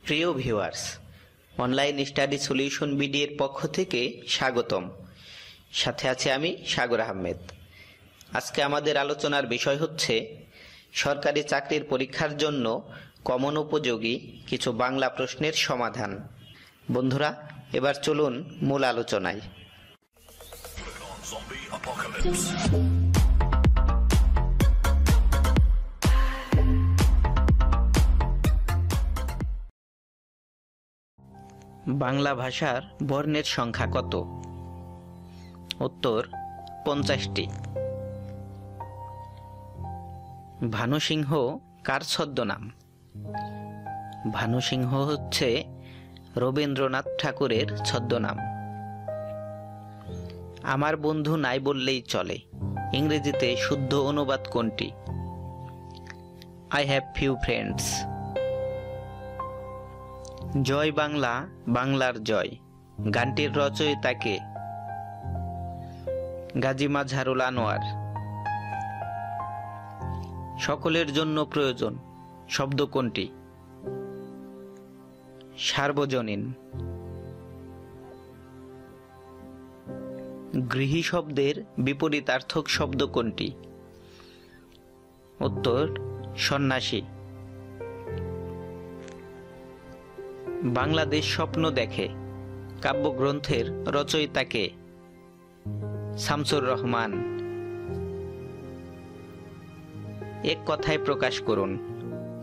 প্রিয় viewers, online study solution বিডি-এর পক্ষ থেকে স্বাগতম। সাথে আছে আমি সাগর আহমেদ। আজকে আমাদের আলোচনার বিষয় হচ্ছে সরকারি চাকরির পরীক্ষার জন্য কমন উপযোগী কিছু বাংলা প্রশ্নের সমাধান। বন্ধুরা, এবার চলুন মূল আলোচনায়। বাংলা ভাষার বর্ণের সংখ্যা কত? উত্তর 50টি। ভানু সিংহ কার ছদ্মনাম? ভানু সিংহ হচ্ছে রবীন্দ্রনাথ ঠাকুরের ছদ্মনাম। আমার বন্ধু নাই বললেই চলে ইংরেজিতে শুদ্ধ অনুবাদ কোনটি? I have few friends. জয় বাংলা, বাংলার জয় গানটির রচয়িতা কে? গাজী মাজহারুল আনোয়ার। সকলের জন্য প্রয়োজন শব্দ কোনটি? সার্বজনীন। গৃহী শব্দের বিপরীতার্থক শব্দ কোনটি? উত্তর সন্ন্যাসী। বাংলাদেশ স্বপ্ন দেখে কাব্যগ্রন্থের রচয়িতা কে? শামসুর রহমান। এক কথায় প্রকাশ করুন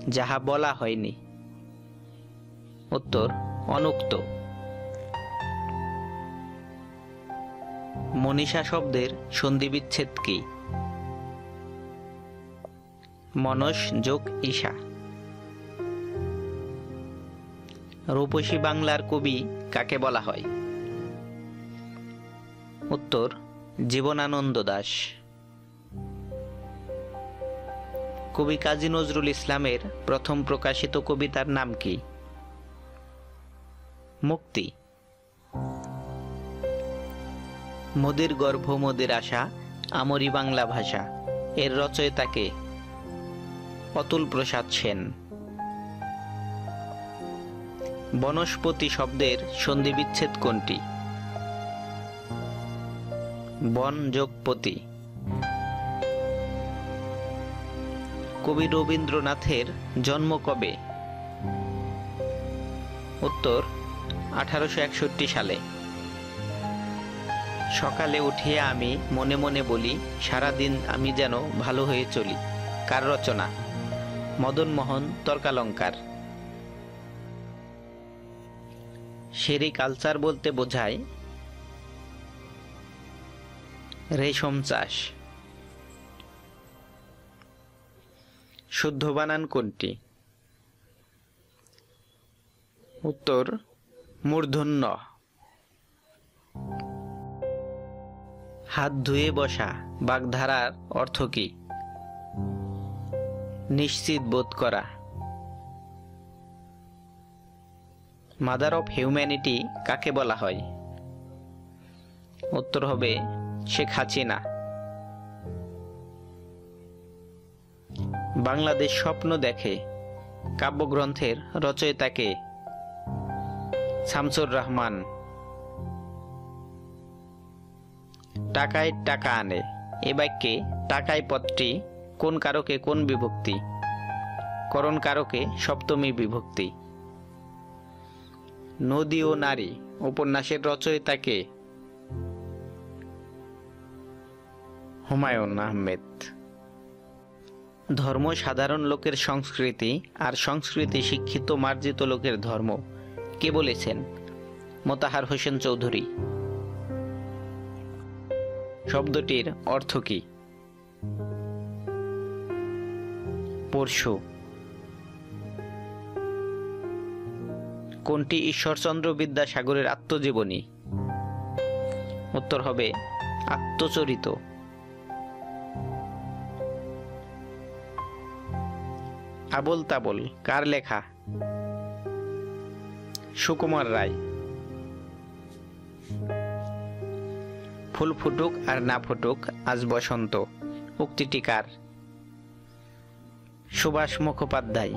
যাহা বলা হয়নি। উত্তর অনুক্ত। মনীষা শব্দের সন্ধিবিচ্ছেদ কি? মনস যোগ ঈশা। রূপসী বাংলার কবি কাকে বলা হয়? উত্তর জীবনানন্দ দাশ। কবি কাজী নজরুল ইসলামের প্রথম প্রকাশিত কবিতার নাম কি? মুক্তি। মোদের গর্ভ মোদের আশা আমরি বাংলা ভাষা এর রচয়িতা কে? অতুল প্রসাদ সেন। বনস্পতি শব্দের সন্ধিবিচ্ছেদ কোনটি? বন যোগ পতি। কবি রবীন্দ্রনাথের জন্ম কবে? উত্তর 1861 সালে। সকালে উঠিয়া আমি মনে মনে বলি সারাদিন আমি যেন ভালো হয়ে চলি কার রচনা? মদনমোহন তর্কালঙ্কার। সেরিকালচার বলতে বোঝায় রেশম চাষ। শুদ্ধ বানান কোনটি? উত্তর মূর্ধন্য। হাত ধুয়ে বসা বাগধারার অর্থ কি? নিশ্চিত বোধ করা। মাদার অফ হিউম্যানিটি কাকে বলা হয়? উত্তর হবে শেখ হাসিনা। বাংলাদেশ স্বপ্ন দেখে কাব্যগ্রন্থের রচয়িতা কে? শামসুর রহমান। টাকায় টাকা আনে এ বাক্যে টাকায় পদটি কোন কারকে কোন বিভক্তি? করণ কারকে সপ্তমী বিভক্তি। নদী ও নারী উপন্যাসের রচয়িতা কে? হুমায়ুন আহমেদ। ধর্ম সাধারণ লোকের সংস্কৃতি আর সংস্কৃতি শিক্ষিত মার্জিত লোকের ধর্ম কে বলেছেন? মোতাহার হোসেন চৌধুরী। শব্দটির অর্থ কি? পরশু। কোনটি ঈশ্বরচন্দ্র বিদ্যাসাগরের আত্মজীবনী? উত্তর হবে আত্মচরিত। আবোল তাবোল কার লেখা? সুকুমার রায়। ফুল ফুটুক আর না ফুটুক আজ বসন্ত উক্তিটি কার? সুভাষ মুখোপাধ্যায়।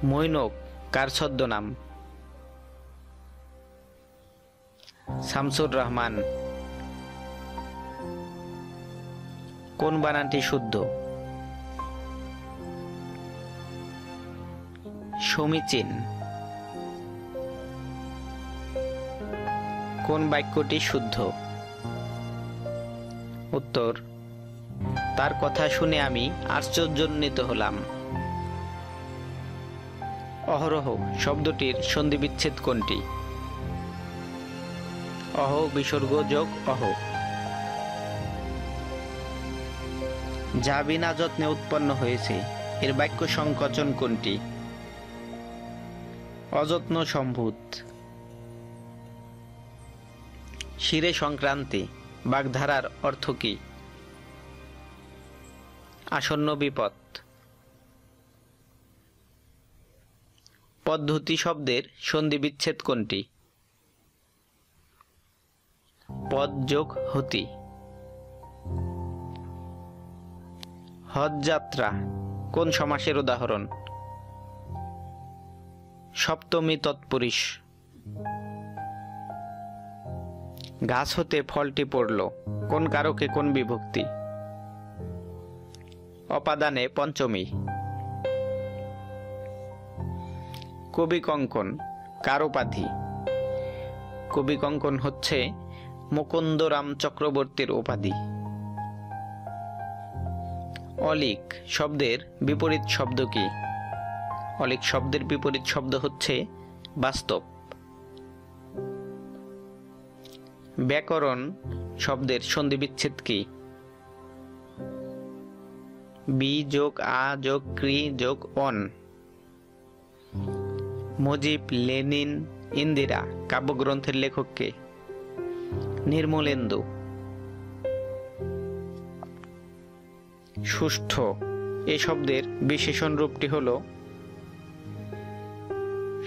মৈনক কার ছদ্মনাম? শামসুর রহমান। কোন বানানটি শুদ্ধ? সমীচীন। কোন বাক্যটি শুদ্ধ? উত্তর, তার কথা শুনে আমি আশ্চর্যান্বিত হলাম। অহরহ শব্দটির সন্ধিবিচ্ছেদ কোনটি? অহ বিসর্গ যোগ অহ। যা বিনা যত্নে উৎপন্ন হয়েছে, এর বাক্য সংকোচন কোনটি? অযত্ন সম্ভূত। শিরে সংক্রান্তি বাগধারার অর্থ কি? আসন্ন বিপদ। পদ্ধতি শব্দের সন্ধিবিচ্ছেদ কোনটি? পদ যোগ হতি। হজ যাত্রা কোন সমাসের উদাহরণ? সপ্তমী তৎপুরুষ। গাছ হতে ফলটি পড়ল কোন কারকে কোন বিভক্তি? অপাদানে পঞ্চমী। কবি কঙ্কন কার উপাধি? কবি কঙ্কন হচ্ছে মুকুন্দরাম চক্রবর্তীর উপাধি। অলিক শব্দের বিপরীত শব্দ কি? অলিক শব্দের বিপরীত শব্দ হচ্ছে বাস্তব। ব্যাকরণ শব্দের সন্ধিবিচ্ছেদ কি? বি যোগ আ যোগ ক্রি যোগ অন। মুজিব, লেনিন, ইন্দিরা কাব্যগ্রন্থের লেখক কে? নির্মলেন্দু। সুষ্ঠ এ শব্দের বিশেষণ রূপটি হল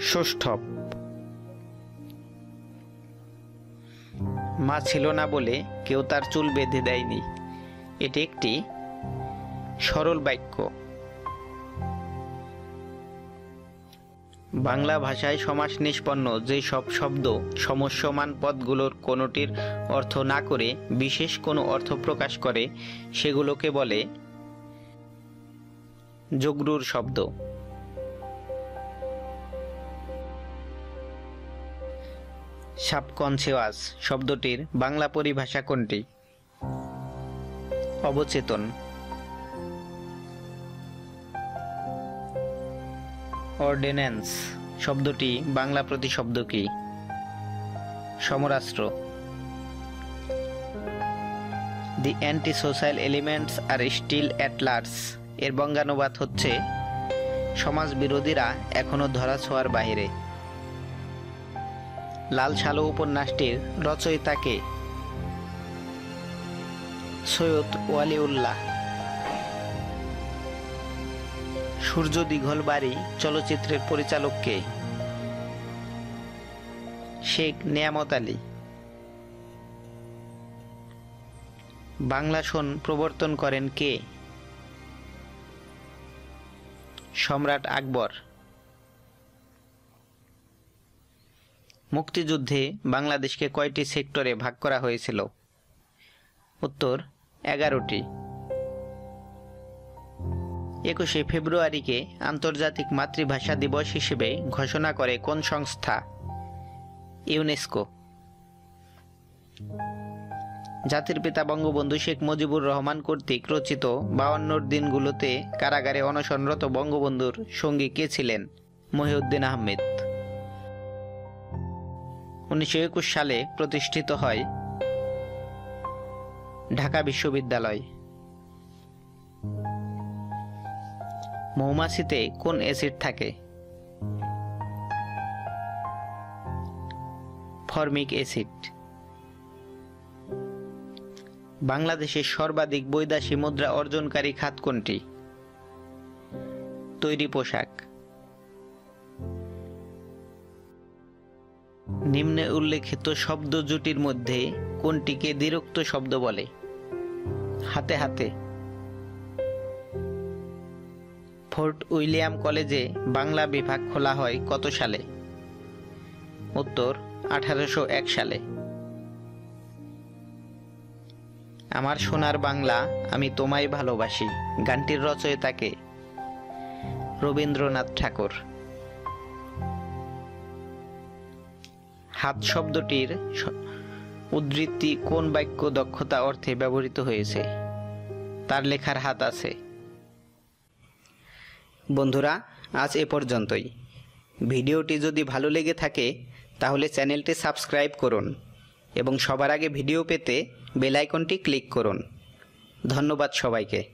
সুষ্ঠব। মা ছিল না বলে কেউ তার চুল বেঁধে দেয়নি, এটি একটি সরল বাক্য। বাংলা ভাষায় সমাস নিষ্পন্ন যে সব শব্দ সমস্যমান পদগুলোর কোনোটির অর্থ না করে বিশেষ কোনো অর্থ প্রকাশ করে সেগুলোকে বলে যোগরূঢ় শব্দ। সাবকনসিয়াস শব্দটির বাংলা পরিভাষা কোনটি? অবচেতন। অর্ডিন্যান্স শব্দটি বাংলা প্রতিশব্দ কি? সমরাস্ত্র। The anti social elements are still at large এর বঙ্গানুবাদ হচ্ছে সমাজ বিরোধীরা এখনো ধরাছোঁয়ার বাইরে। লাল সালু উপন্যাসটির রচয়িতা কে? সৈয়দ ওয়ালিউল্লাহ। সূর্য দীঘল বাড়ি চলচ্চিত্রের পরিচালক কে? শেখ নেয়ামত আলী। বাংলা সন প্রবর্তন করেন কে? সম্রাট আকবর। মুক্তিযুদ্ধে বাংলাদেশকে কয়টি সেক্টরে ভাগ করা হয়েছিল? উত্তর 11টি। 21শে ফেব্রুয়ারিকে আন্তর্জাতিক মাতৃভাষা দিবস হিসেবে ঘোষণা করে কোন সংস্থা? ইউনেস্কো। জাতির পিতা বঙ্গবন্ধু শেখ মুজিবুর রহমান কর্তৃক রচিত 52 দিনগুলোতে কারাগারে অনশনরত বঙ্গবন্ধুর সঙ্গী কে ছিলেন? মহিউদ্দিন আহমেদ। 1921 সালে প্রতিষ্ঠিত হয় ঢাকা বিশ্ববিদ্যালয়। মৌমাছিতে কোন অ্যাসিড থাকে? Formic acid. বাংলাদেশের সর্বাধিক বৈদেশিক মুদ্রা অর্জনকারী খাত কোনটি? তৈরি পোশাক। নিম্নে উল্লেখিত শব্দ জুটির মধ্যে কোনটিকে দ্বিরুক্ত শব্দ বলে? হাতে হাতে। ফোর্ট উইলিয়াম কলেজে বাংলা বিভাগ খোলা হয় কত সালে? উত্তর 1801 সালে। আমার সোনার বাংলা আমি তোমায় ভালোবাসি গানটির রচয়িতা কে? রবীন্দ্রনাথ ঠাকুর। হাত শব্দটির উদ্ধৃতি কোন বাক্য দক্ষতা অর্থে ব্যবহৃত হয়েছে? তার লেখার হাত আছে। বন্ধুরা, আজ এ পর্যন্তই। ভিডিওটি যদি ভালো লেগে থাকে তাহলে চ্যানেলটি সাবস্ক্রাইব করুন এবং সবার আগে ভিডিও পেতে বেল আইকনটি ক্লিক করুন। ধন্যবাদ সবাইকে।